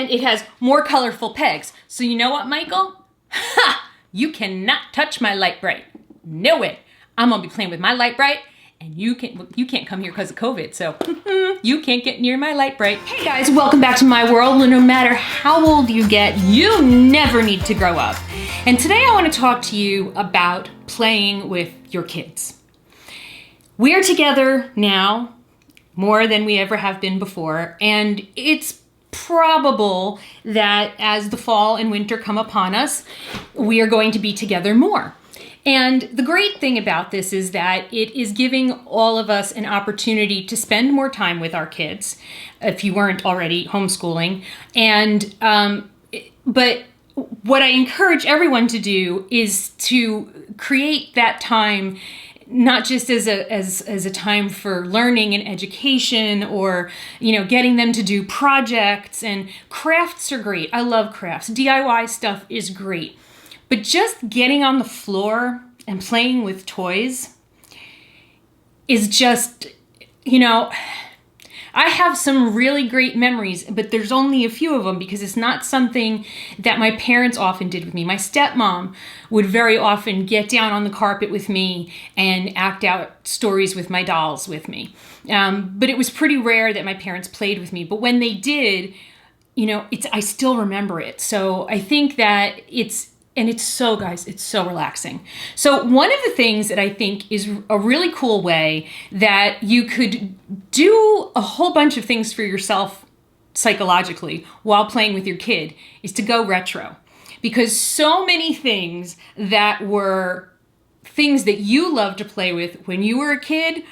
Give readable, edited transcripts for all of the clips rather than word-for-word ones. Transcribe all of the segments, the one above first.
and it has more colorful pegs. So you know what, Michael? Ha! You cannot touch my light bright. No way. I'm gonna be playing with my light bright, and you can't come here because of COVID, so you can't get near my light bright. Hey guys, welcome back to my world where no matter how old you get, you never need to grow up. And today I want to talk to you about playing with your kids. We're together now more than we ever have been before, and it's probable that as the fall and winter come upon us, we are going to be together more. And the great thing about this is that it is giving all of us an opportunity to spend more time with our kids, if you weren't already homeschooling. And but what I encourage everyone to do is to create that time not just as a time for learning and education, or getting them to do projects. And crafts are great. I love crafts. DIY stuff is great. But just getting on the floor and playing with toys is just, I have some really great memories, but there's only a few of them because it's not something that my parents often did with me. My stepmom would very often get down on the carpet with me and act out stories with my dolls with me. But it was pretty rare that my parents played with me. But when they did, I still remember it. So I think that it's so, guys, it's so relaxing. So one of the things that I think is a really cool way that you could do a whole bunch of things for yourself psychologically while playing with your kid is to go retro. Because so many things that were things that you loved to play with when you were a kid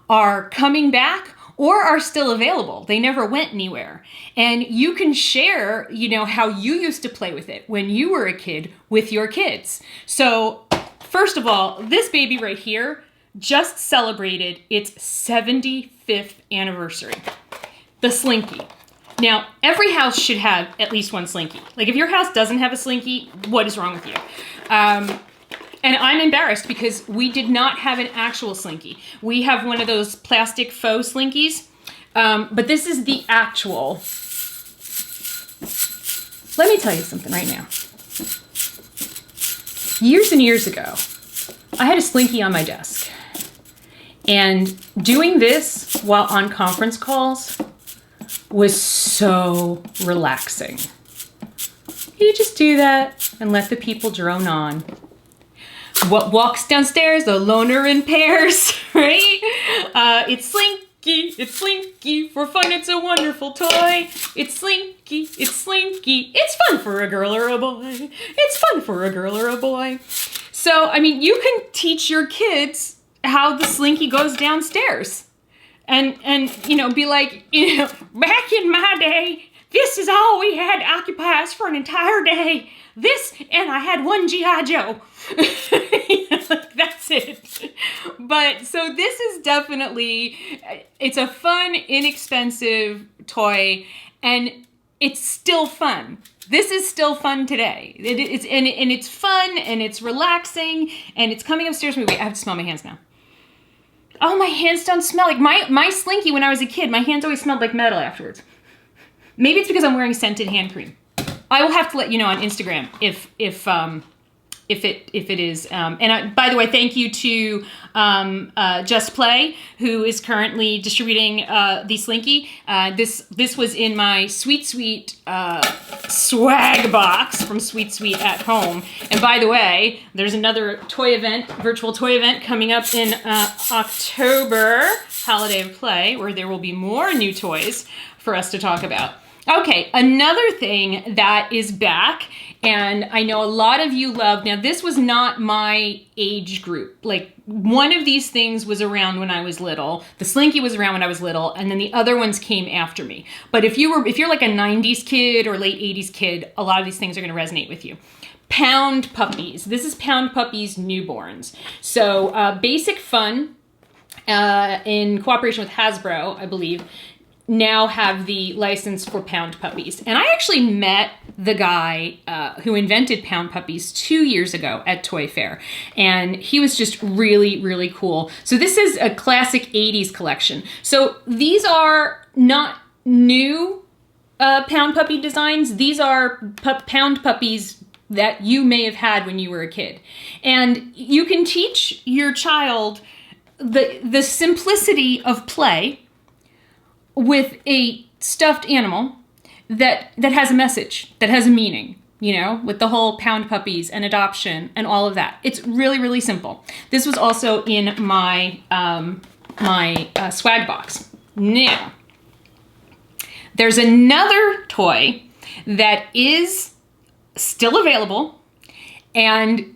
are coming back or are still available. They never went anywhere. And you can share, how you used to play with it when you were a kid with your kids. So first of all, this baby right here just celebrated its 75th anniversary. The Slinky. Now, every house should have at least one Slinky. Like if your house doesn't have a Slinky, what is wrong with you? And I'm embarrassed because we did not have an actual Slinky. We have one of those plastic faux Slinkies, but this is the actual. Let me tell you something right now. Years and years ago, I had a Slinky on my desk. And doing this while on conference calls was so relaxing. You just do that and let the people drone on. What walks downstairs, the loner in pairs, right? It's Slinky, for fun, it's a wonderful toy. It's Slinky, it's fun for a girl or a boy. It's fun for a girl or a boy. So, you can teach your kids how the Slinky goes downstairs. And be like, back in my day, this is all we had to occupy us for an entire day. This, and I had one G.I. Joe. That's it. But so this is definitely, it's a fun, inexpensive toy, and it's still fun. This is still fun today. It's fun, and it's relaxing, and it's coming upstairs. Wait, I have to smell my hands now. Oh, my hands don't smell like my Slinky when I was a kid. My hands always smelled like metal afterwards. Maybe it's because I'm wearing scented hand cream. I will have to let you know on Instagram if it is. By the way, thank you to Just Play, who is currently distributing the Slinky. This was in my Sweet swag box from Sweet at Home. And by the way, there's another virtual toy event coming up in October, Holiday of Play, where there will be more new toys for us to talk about. Okay, another thing that is back, and I know a lot of you love, now this was not my age group. Like, one of these things was around when I was little, the Slinky was around when I was little, and then the other ones came after me. But if you're like a 90s kid or late 80s kid, a lot of these things are gonna resonate with you. Pound Puppies. This is Pound Puppies Newborns. So, Basic Fun, in cooperation with Hasbro, I believe, now have the license for Pound Puppies. And I actually met the guy who invented Pound Puppies 2 years ago at Toy Fair. And he was just really, really cool. So this is a classic 80s collection. So these are not new pound puppy designs. These are pound puppies that you may have had when you were a kid. And you can teach your child the simplicity of play with a stuffed animal that has a message, that has a meaning, you know, with the whole pound puppies and adoption and all of that. It's really, really simple. This was also in my swag box. Now, there's another toy that is still available, and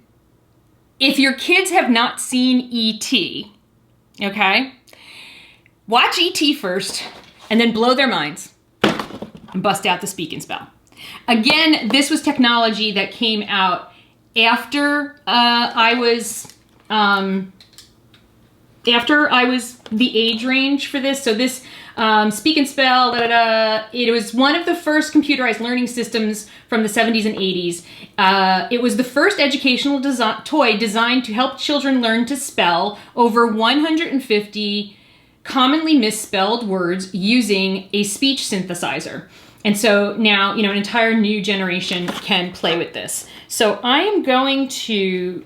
if your kids have not seen E.T., okay, watch E.T. first and then blow their minds and bust out the Speak and Spell. Again, this was technology that came out after I was the age range for this. So this Speak and Spell, it was one of the first computerized learning systems from the 70s and 80s. It was the first educational toy designed to help children learn to spell over 150 commonly misspelled words using a speech synthesizer. And so now, you know, an entire new generation can play with this. So I am going to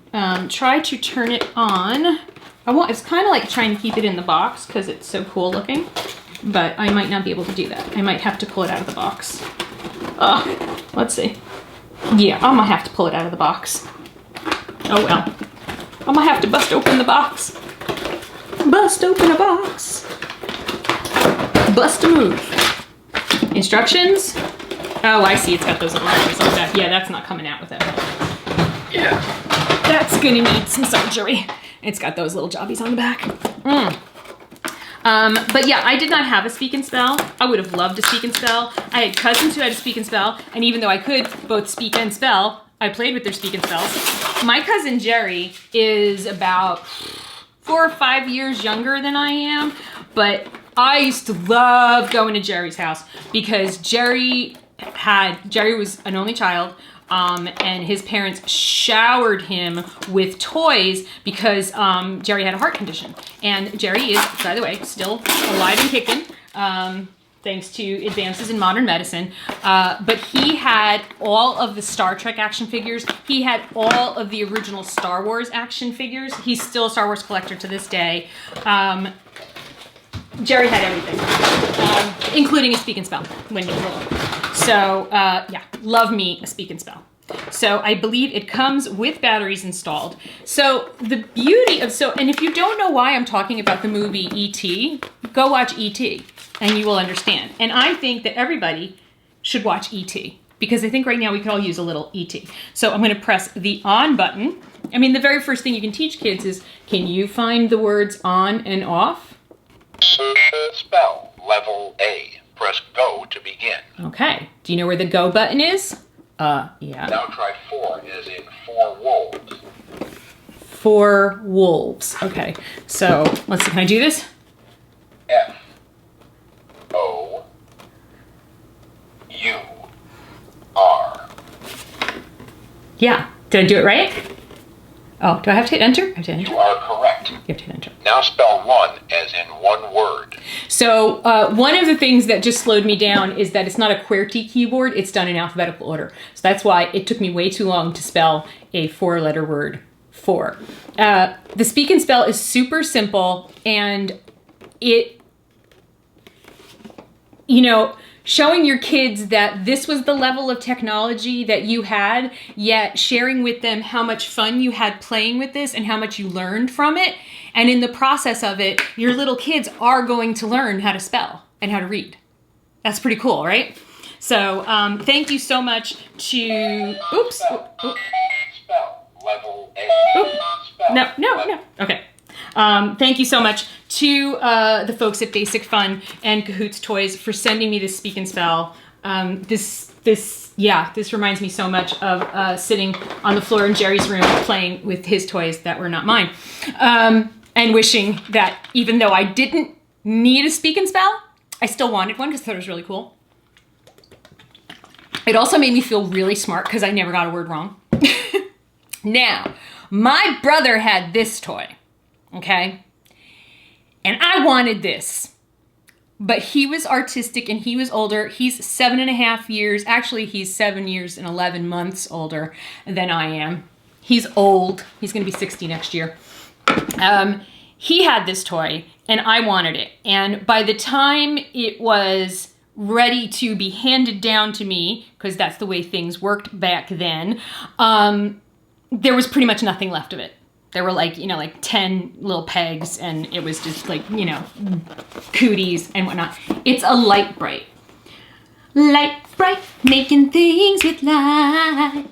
try to turn it on. It's kind of like trying to keep it in the box because it's so cool looking, but I might not be able to do that. I might have to pull it out of the box. Let's see. Yeah, I'm gonna have to pull it out of the box. Oh well. I'm gonna have to bust open the box. Bust open a box. Bust a move. Instructions. Oh, I see. It's got those little numbers on that. Yeah, that's not coming out with it. Yeah. That's gonna need some surgery. It's got those little jobbies on the back. But yeah, I did not have a Speak and Spell. I would have loved a Speak and Spell. I had cousins who had a Speak and Spell, and even though I could both speak and spell, I played with their Speak and Spells. My cousin Jerry is about 4 or 5 years younger than I am, but I used to love going to Jerry's house because Jerry was an only child. And his parents showered him with toys because Jerry had a heart condition. And Jerry is, by the way, still alive and kicking, thanks to advances in modern medicine. But he had all of the Star Trek action figures. He had all of the original Star Wars action figures. He's still a Star Wars collector to this day. Jerry had everything, including a Speak and Spell when he was little. So, yeah, love me a Speak and Spell. So I believe it comes with batteries installed. So the beauty of, and if you don't know why I'm talking about the movie E.T., go watch E.T. and you will understand. And I think that everybody should watch E.T. because I think right now we could all use a little E.T. So I'm going to press the on button. I mean, the very first thing you can teach kids is, can you find the words on and off? Spell level A. Press go to begin. Okay. Do you know where the go button is? Yeah. Now try 4 as in 4 wolves. 4 wolves. Okay. So let's see. Can I do this? F O U R. Yeah. Did I do it right? Oh, do I have to hit enter? I have to hit enter. You are correct. You have to hit enter. Now spell 1 as in 1 word. So one of the things that just slowed me down is that it's not a QWERTY keyboard. It's done in alphabetical order. So that's why it took me way too long to spell a 4-letter word, 4. The Speak and Spell is super simple, and it, you know, showing your kids that this was the level of technology that you had, yet sharing with them how much fun you had playing with this and how much you learned from it. And in the process of it, your little kids are going to learn how to spell and how to read. That's pretty cool, right? So thank you so much to, oops. Spell level A. No. Okay. Thank you so much to the folks at Basic Fun and Cahoots Toys for sending me this Speak and Spell. This reminds me so much of sitting on the floor in Jerry's room playing with his toys that were not mine. And wishing that even though I didn't need a Speak and Spell, I still wanted one because I thought it was really cool. It also made me feel really smart because I never got a word wrong. Now, my brother had this toy. Okay? And I wanted this. but he was artistic and he was older. He's 7.5 years. Actually, he's 7 years and 11 months older than I am. He's old. He's going to be 60 next year. He had this toy and I wanted it. And by the time it was ready to be handed down to me, because that's the way things worked back then, there was pretty much nothing left of it. There were like 10 little pegs and it was just like, cooties and whatnot. It's a Light Bright. Light Bright, making things with light.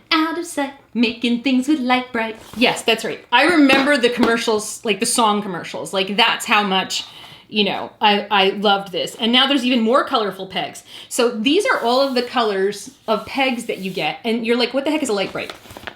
Out of sight, making things with Light Bright. Yes, that's right. I remember the commercials, like the song commercials. Like that's how much, I loved this. And now there's even more colorful pegs. So these are all of the colors of pegs that you get. And you're like, what the heck is a Light Bright?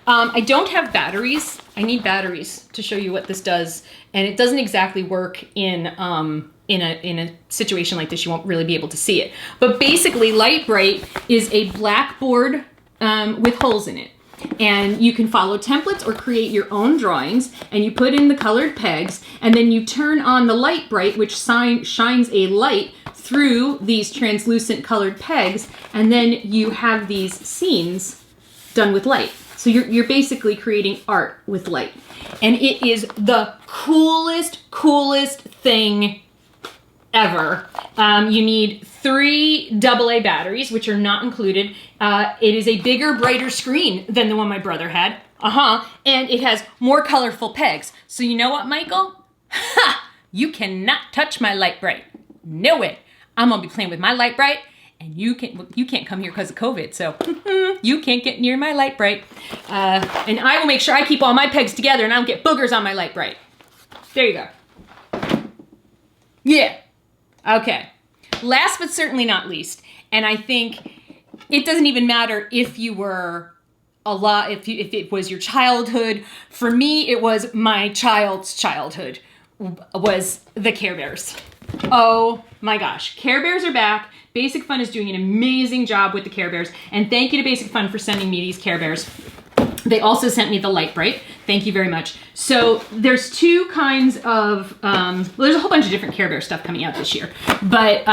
I don't have batteries. I need batteries to show you what this does. And it doesn't exactly work in a situation like this. You won't really be able to see it. But basically, Light Bright is a blackboard with holes in it. And you can follow templates or create your own drawings, and you put in the colored pegs, and then you turn on the Light Bright, which shines a light through these translucent colored pegs, and then you have these scenes done with light. So you're basically creating art with light. And it is the coolest thing ever. You need 3 AA batteries, which are not included. It is a bigger, brighter screen than the one my brother had. And it has more colorful pegs. So you know what, Michael? Ha! You cannot touch my Light Bright. No way. I'm gonna be playing with my Light Bright, and you can't come here because of COVID, so you can't get near my Light Bright. And I will make sure I keep all my pegs together and I don't get boogers on my Light Bright. There you go. Yeah. Okay. Last but certainly not least, and I think it doesn't even matter if you were if it was your childhood. For me, it was my child's childhood, was the Care Bears. Oh my gosh. Care Bears are back. Basic Fun is doing an amazing job with the Care Bears, and thank you to Basic Fun for sending me these Care Bears. They also sent me the Light Bright. Thank you very much. So there's 2 kinds of, there's a whole bunch of different Care Bear stuff coming out this year. But,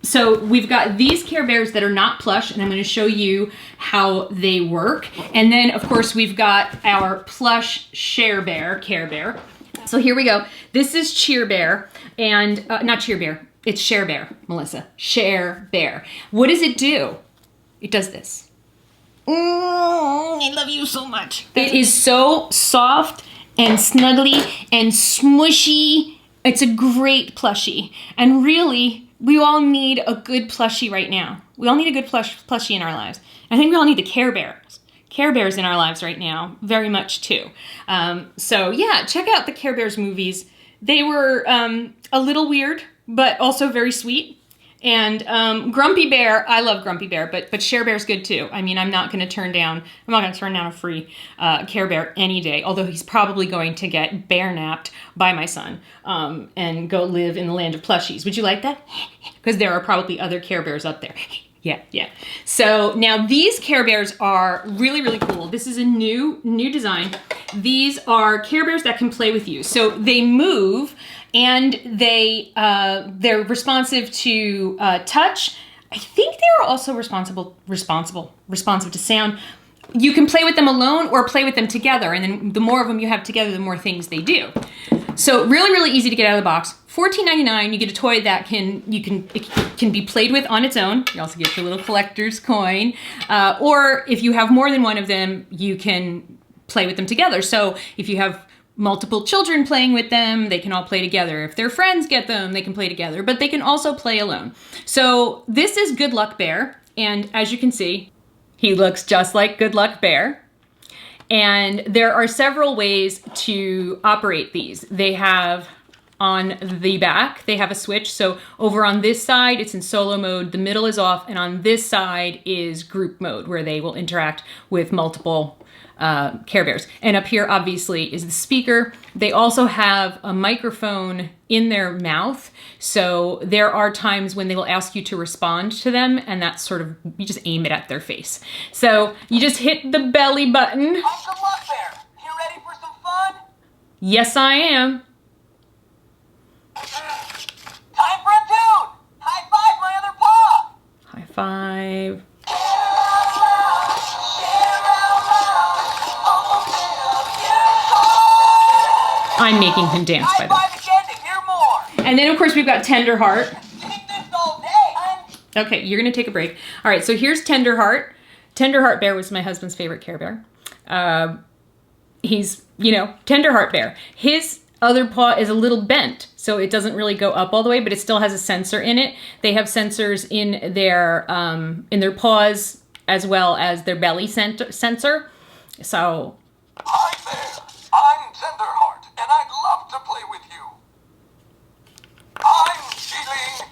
so we've got these Care Bears that are not plush, and I'm going to show you how they work. And then, of course, we've got our plush Share Bear, Care Bear. So here we go. This is Cheer Bear, and, not Cheer Bear. It's Share Bear, Melissa. Share Bear. What does it do? It does this. I love you so much. It is so soft and snuggly and smushy. It's a great plushie. And really, we all need a good plushie right now. We all need a good plushie in our lives. I think we all need the Care Bears. Care Bears in our lives right now, very much too. So yeah, check out the Care Bears movies. They were a little weird, but also very sweet. And Grumpy Bear, I love Grumpy Bear, but Share Bear's good too. I mean, I'm not going to turn down a free Care Bear any day, although he's probably going to get bear napped by my son and go live in the land of plushies. Would you like that? Because there are probably other Care Bears up there. Yeah. So now these Care Bears are really, really cool. This is a new design. These are Care Bears that can play with you. So they move, and they're responsive to touch. I think they're also responsive to sound. You can play with them alone or play with them together, and then the more of them you have together, the more things they do. So really, really easy to get out of the box. $14.99, you get a toy that it can be played with on its own. You also get your little collector's coin. Or if you have more than one of them, you can play with them together. So if you have multiple children playing with them, they can all play together. If their friends get them, they can play together, but they can also play alone. So this is Good Luck Bear, and as you can see, he looks just like Good Luck Bear. And there are several ways to operate these. They have on the back, they have a switch. So over on this side, it's in solo mode, the middle is off, and on this side is group mode, where they will interact with multiple Care Bears. And up here, obviously, is the speaker. They also have a microphone in their mouth. So there are times when they will ask you to respond to them, and that's sort of, you just aim it at their face. So you just hit the belly button. Good luck, Bear. You ready for some fun? Yes, I am. Time for a tune! High five my other paw! High five. I'm making him dance by High the way. five again to hear more! And then, of course, we've got Tender Heart. Sing this all day! Okay, you're going to take a break. All right, so here's Tender Heart. Tender Heart Bear was my husband's favorite Care Bear. He's, Tender Heart Bear. His other paw is a little bent, so it doesn't really go up all the way, but it still has a sensor in it. They have sensors in their paws as well as their belly sensor. So, Hi there, I'm Tenderheart, and I'd love to play with you. I'm feeling...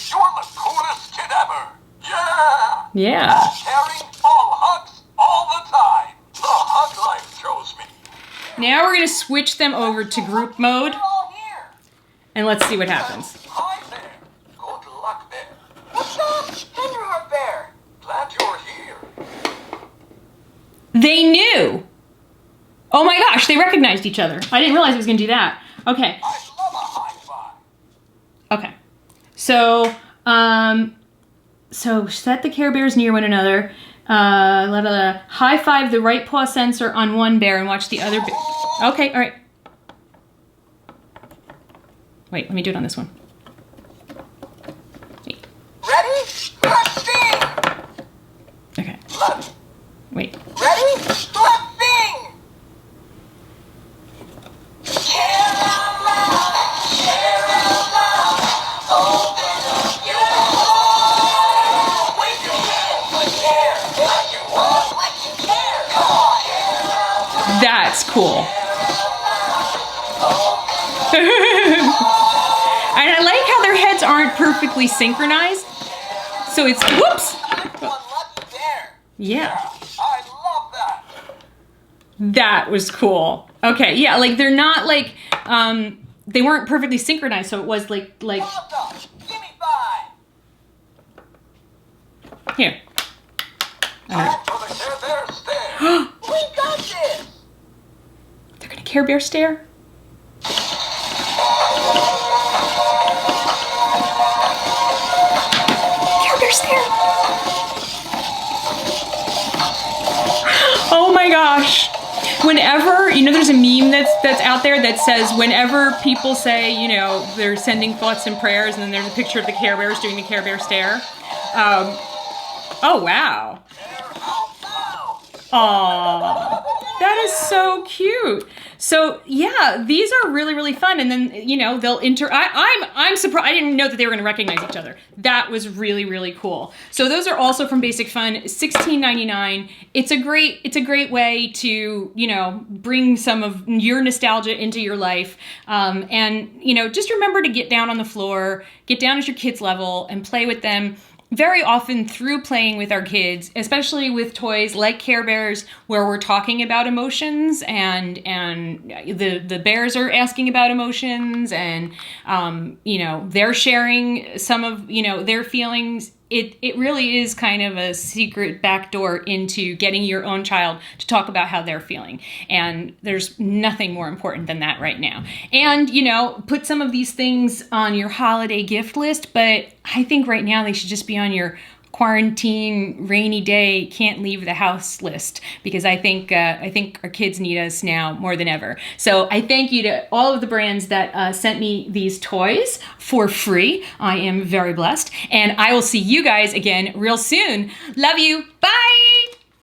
You're the coolest kid ever. Yeah! yeah. Caring, all hugs, all the time. The hug life chose me. Now we're going to switch them over to group mode, We're all here. and let's see what happens. Hi there. Good luck there. What's up, Tenderheart Bear? Glad you're here. They knew. Oh my gosh, they recognized each other. I didn't realize it was going to do that. Okay. I love a high five. Okay. So, set the Care Bears near one another. High five the right paw sensor on one bear and watch the other bear. Okay, all right. Wait, let me do it on this one. Wait. Ready? Let's sing. Okay. Let's Wait. Ready? Let's sing! Care out loud, share out loud, open up your heart. Wave your hands with care, like you want, like you care. Come on, care out loud, That's cool. And I like how their heads aren't perfectly synchronized. So it's, whoops. one lucky bear. Yeah. I love that. That was cool. Okay, yeah, like they're not like, they weren't perfectly synchronized, so it was like, Welcome. Give me 5. here. Time for the Care Bear stare. We got this. They're gonna Care Bear stare? Care Bear stare. Oh my gosh. Whenever, there's a meme that's out there that says whenever people say, they're sending thoughts and prayers, and then there's a picture of the Care Bears doing the Care Bear stare. Oh wow. Aww. That is so cute. So yeah, these are really, really fun. And then, they'll I'm surprised. I didn't know that they were going to recognize each other. That was really, really cool. So those are also from Basic Fun, $16.99. It's a great way to, bring some of your nostalgia into your life. And, just remember to get down on the floor, get down at your kids' level and play with them. Very often through playing with our kids, especially with toys like Care Bears, where we're talking about emotions and the bears are asking about emotions and they're sharing some of their feelings. It really is kind of a secret backdoor into getting your own child to talk about how they're feeling. And there's nothing more important than that right now. And, put some of these things on your holiday gift list, but I think right now they should just be on your quarantine, rainy day, can't leave the house list, because I think our kids need us now more than ever. So I thank you to all of the brands that sent me these toys for free. I am very blessed, and I will see you guys again real soon. Love you. Bye.